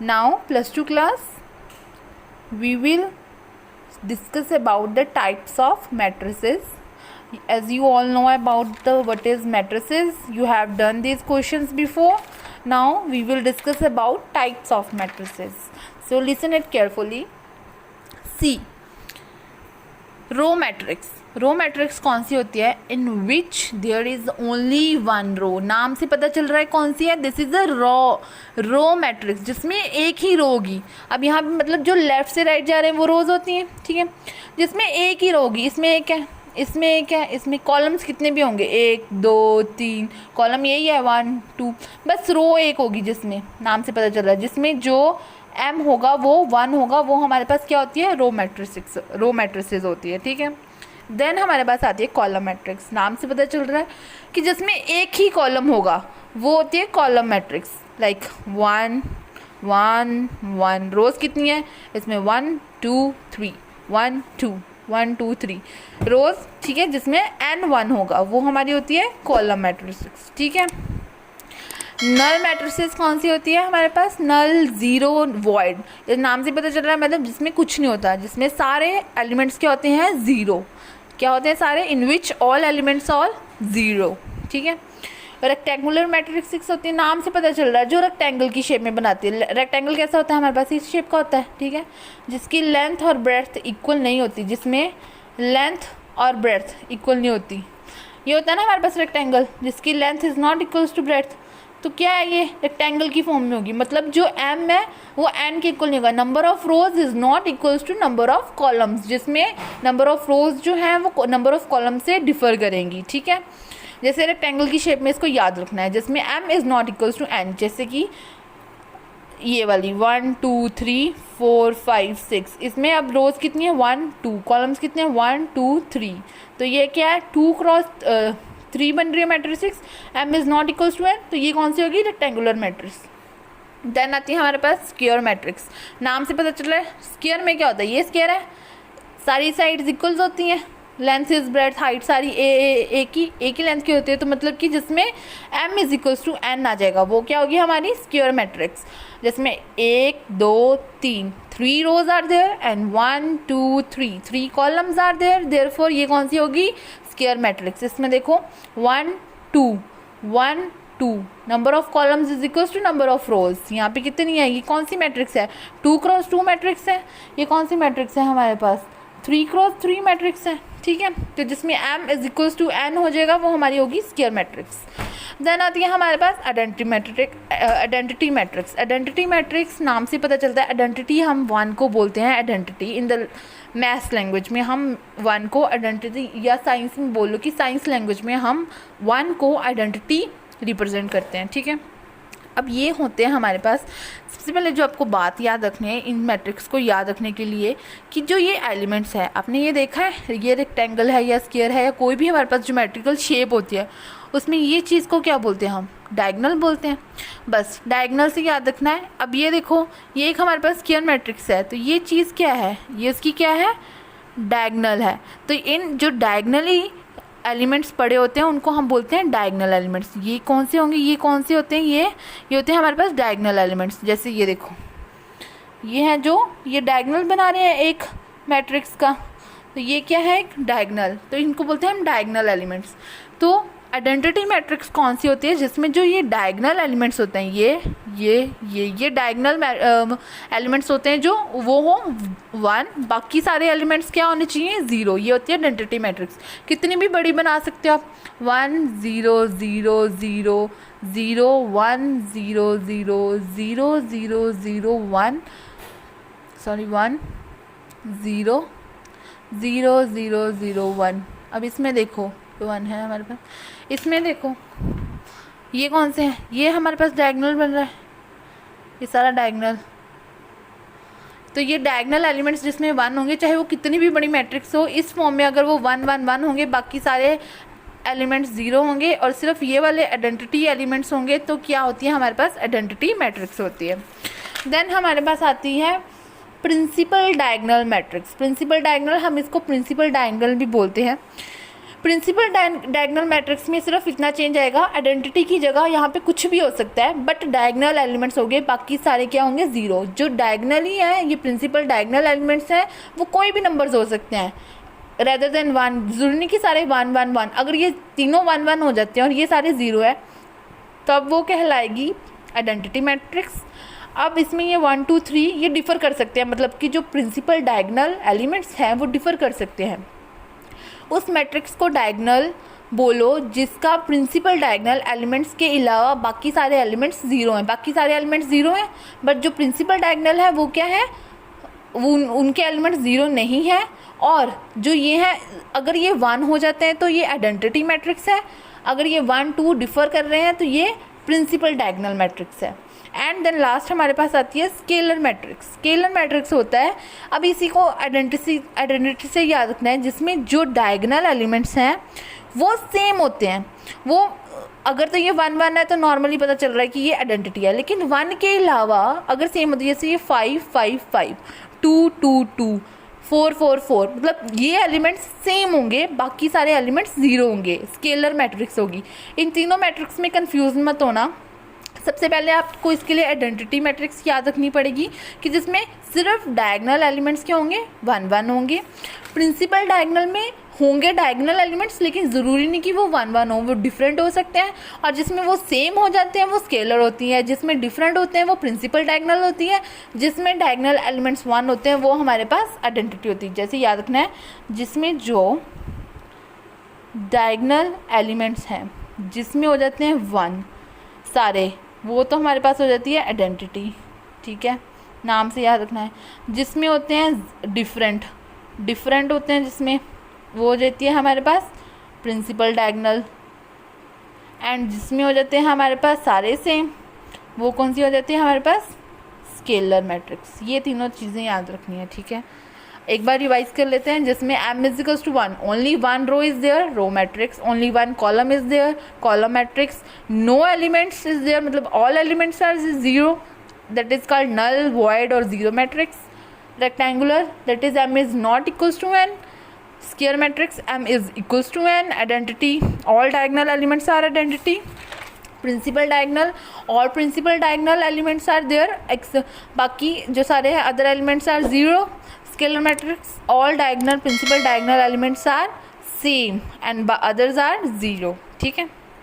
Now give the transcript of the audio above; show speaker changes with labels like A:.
A: Now +2 class, we will discuss about the types of matrices. As you all know about what is matrices, you have done these questions before. Now we will discuss about types of matrices. So listen it carefully. See, row matrix. Row matrix कौन सी होती है? In which there is only one row. नाम से पता चल रहा है कौन सी है. This is a row matrix जिसमें एक ही रो होगी. अब यहाँ पे मतलब जो लेफ्ट से राइट जा रहे हैं वो रोज होती हैं, ठीक है, जिसमें एक ही रो होगी. इसमें एक है, इसमें एक है, इसमें कॉलम्स कितने भी होंगे, 1 2 3 कॉलम यही है, 1 2, बस रो एक होगी जिसमें नाम से पता चल रहा है जिसमें जो m होगा वो 1 होगा. वो हमारे पास क्या होती है? रो मैट्रिसेस होती है, ठीक है. देन हमारे पास आती है कॉलम मैट्रिक्स. नाम से पता चल रहा है कि जिसमें एक ही कॉलम होगा वो होती है कॉलम मैट्रिक्स. लाइक 1 1 1. रोज कितनी है इसमें? 1 2 3 1 2 1 2 3 रोज, ठीक है, जिसमें n 1 होगा वो हमारी होती है कॉलम मैट्रिक्स, ठीक है. नल मैट्रिसेस कौन सी होती है हमारे पास? नल, ज़ीरो, वॉइड. इस नाम से पता चल रहा है मतलब जिसमें कुछ नहीं होता, जिसमें सारे एलिमेंट्स क्या होते हैं? ज़ीरो. क्या होते हैं सारे? In which all elements all zero, ठीक है. रेक्टेंगुलर मैट्रिक्स होती है. नाम से पता चल रहा है जो रेक्टेंगल की शेप में बनाती है. रेक्टेंगल कैसा होता है हमारे पास? इस शेप का होता है, ठीक है, जिसकी लेंथ और ब्रेड्थ इक्वल नहीं होती, जिसमें लेंथ और ब्रेड्थ इक्वल नहीं होती. ये होता है ना हमारे पास रेक्टेंगल जिसकी length is not equals to breadth. तो क्या है? ये रेक्टेंगल की फॉर्म में होगी. मतलब जो m है वो n के इक्वल नहीं होगा. Number of rows is not equals to number of columns, जिसमें नंबर ऑफ रोज जो है वो नंबर ऑफ कॉलम से डिफर करेंगी, ठीक है. जैसे रेक्टेंगल की शेप में इसको याद रखना है, जिसमें m is not equals to n. जैसे कि ये वाली 1 2 3 4 5 6, इसमें अब रोज कितनी है? 1 2. कॉलम्स कितने हैं? 1 2 3. तो ये क्या है? 2 क्रॉस 3 बन रही है matrix. m is not equals to n, तो ये कौन सी होगी? Rectangular matrix. देन आती है हमारे पास स्क्वायर मैट्रिक्स. नाम से पता चल रहा है स्क्वायर में क्या होता है? ये स्क्वायर है, सारी साइड्स इक्वल्स होती हैं, लेंथ इज ब्रेड्थ हाइट सारी एक ही लेंथ की होती है. तो मतलब कि जिसमें m is equals to n आ जाएगा वो क्या होगी? हमारी स्क्वायर मैट्रिक्स, जिसमें 1 2 3 3 rows are there and 1 2 3 columns are there. Therefore ये कौन सी होगी? Square matrix. इसमें देखो 1 2 1 2 number of columns is equals to number of rows. यहाँ पे कितनी है? ये कौन सी मैट्रिक्स है? 2 क्रॉस 2 मैट्रिक्स है. ये कौन सी मैट्रिक्स है हमारे पास? 3 क्रॉस 3 मैट्रिक्स है, ठीक है. तो जिसमें m is equals to n हो जाएगा वो हमारी होगी स्क्वायर मैट्रिक्स. देन आती है हमारे पास आइडेंटिटी मैट्रिक्स. आइडेंटिटी मैट्रिक्स नाम से पता चलता है आइडेंटिटी हम 1 को बोलते हैं identity. In the maths language में हम 1 को आइडेंटिटी, या साइंस में बोलो कि साइंस लैंग्वेज में हम 1 को आइडेंटिटी रिप्रेजेंट करते हैं, ठीक है. अब ये होते हैं हमारे पास. सबसे पहले जो आपको बात याद रखनी है इन मैट्रिक्स को याद रखने के लिए कि जो ये एलिमेंट्स है, आपने ये देखा है ये रेक्टेंगल है या स्क्वायर है या कोई भी हमारे पास ज्योमेट्रिकल शेप होती है, उसमें ये चीज़ को क्या बोलते हैं? हम डायगोनल बोलते हैं. बस डायगोनल से याद रखना है. अब ये देखो ये एक हमारे पास स्क्वायर मैट्रिक्स है, तो ये चीज़ क्या है? ये उसकी क्या है? डायगोनल है. तो इन जो डायगोनली एलिमेंट्स पड़े होते हैं उनको हम बोलते हैं डायगोनल एलिमेंट्स. ये कौन से होंगे? ये कौन से होते हैं? ये होते हैं हमारे पास डायगोनल एलिमेंट्स. जैसे ये देखो ये है जो ये डायगोनल बना रहे हैं एक मैट्रिक्स का, तो ये क्या है? एक डायगोनल. तो इनको बोलते हैं हम डायगोनल एलिमेंट्स. तो आइडेंटिटी मैट्रिक्स कौन सी होती है? जिसमें जो ये डायगोनल एलिमेंट्स होते हैं ये डायगोनल एलिमेंट्स होते हैं जो वो हो 1, बाकी सारे एलिमेंट्स क्या होने चाहिए? 0. ये होती है आइडेंटिटी मैट्रिक्स. कितनी भी बड़ी बना सकते हो आप. 1 0 0 0 0 1 0 0 0 0 0 1 सॉरी 1 0 0 0 0 1. अब इसमें देखो 1 है हमारे पास. इसमें देखो ये कौन से हैं? ये हमारे पास डायगोनल बन रहा है, ये सारा डायगोनल. तो ये डायगोनल एलिमेंट्स जिसमें 1 होंगे, चाहे वो कितनी भी बड़ी मैट्रिक्स हो, इस फॉर्म में अगर वो 1 1 1 होंगे, बाकी सारे एलिमेंट्स 0 होंगे और सिर्फ ये वाले आइडेंटिटी एलिमेंट्स होंगे, तो क्या होती है हमारे पास? आइडेंटिटी मैट्रिक्स होती है. देन हमारे पास आती है principal diagonal matrix. Principal diagonal, हम इसको प्रिंसिपल डायगोनल भी बोलते हैं. प्रिंसिपल डायगोनल मैट्रिक्स में सिर्फ इतना चेंज आएगा, आइडेंटिटी की जगह यहाँ पे कुछ भी हो सकता है, बट डायगोनल एलिमेंट्स हो गए, बाकी सारे क्या होंगे, जीरो। जो डायगोनली है, ये प्रिंसिपल डायगोनल एलिमेंट्स हैं, वो कोई भी नंबर्स हो सकते हैं रेदर देन वन। जरूरी नहीं कि सारे वन वन वन, अगर ये तीनों वन वन हो जाते हैं और ये सारे जीरो है तब वो कहलाएगी आइडेंटिटी मैट्रिक्स। अब इसमें ये 1 2 3 ये डिफ़र कर सकते हैं, मतलब कि जो प्रिंसिपल डायगोनल एलिमेंट्स हैं वो डिफ़र कर सकते हैं। उस मैट्रिक्स को डायगोनल बोलो जिसका प्रिंसिपल डायगोनल एलिमेंट्स के अलावा बाकी सारे एलिमेंट्स जीरो हैं। बाकी सारे एलिमेंट्स जीरो हैं, बट जो प्रिंसिपल डायगोनल है वो क्या है, वो उनके एलिमेंट्स जीरो नहीं है। और जो ये है, अगर ये 1 हो जाते हैं तो ये आइडेंटिटी मैट्रिक्स है, अगर ये 1 2 डिफ़र कर रहे हैं तो ये प्रिंसिपल डायगोनल मैट्रिक्स है। एंड देन लास्ट हमारे पास आती है स्केलर मैट्रिक्स। स्केलर मैट्रिक्स होता है, अब इसी को आइडेंटिटी से याद रखना है, जिसमें जो डायगोनल एलिमेंट्स हैं वो सेम होते हैं। वो अगर तो ये 1 1 है तो नॉर्मली पता चल रहा है कि ये आइडेंटिटी है, लेकिन 1 के अलावा अगर सेम होती है, जैसे ये 5 5 5 2 2 2 4 4 4, मतलब ये एलिमेंट्स सेम होंगे, बाकी सारे एलिमेंट्स जीरो होंगे, स्केलर मैट्रिक्स होगी। इन तीनों मैट्रिक्स में कंफ्यूज मत होना। सबसे पहले आपको इसके लिए आइडेंटिटी मैट्रिक्स याद रखनी पड़ेगी कि जिसमें सिर्फ डायगोनल एलिमेंट्स क्या होंगे, 1 1 होंगे। प्रिंसिपल डायगोनल में होंगे डायगोनल एलिमेंट्स, लेकिन ज़रूरी नहीं कि वो 1 1 हो, वो डिफरेंट हो सकते हैं। और जिसमें वो सेम हो जाते हैं वो स्केलर होती है, जिसमें डिफरेंट होते हैं वो प्रिंसिपल डायगोनल होती है, जिसमें डायगोनल एलिमेंट्स 1 होते हैं वो हमारे पास आइडेंटिटी होती है। जैसे याद रखना है, जिसमें जो डायगोनल एलिमेंट्स हैं जिसमें हो जाते हैं 1 सारे, वो तो हमारे पास हो जाती है आइडेंटिटी। ठीक है, नाम से याद रखना है। जिसमें होते हैं डिफरेंट होते हैं, जिसमें वो हो जाती है हमारे पास प्रिंसिपल डायगोनल। एंड जिसमें हो जाते हैं हमारे पास सारे सेम, वो कौन सी हो जाती है हमारे पास, स्केलर मैट्रिक्स। ये तीनों चीज़ें याद रखनी है। ठीक है, एक बार रिवाइज कर लेते हैं। जिसमें m is equals to 1, only 1 row is there, row matrix. Only 1 column is there, column matrix. No elements is there, मतलब all elements are zero, that is called null, void और zero matrix. Rectangular, that is m is not equals to n। Square matrix, m is equals to n। Identity, all diagonal elements are identity. Principal diagonal, और principal diagonal elements are there, बाकी जो सारे हैं other elements are zero. Scalar matrix, all diagonal principal diagonal elements are same and others are zero. ठीक है।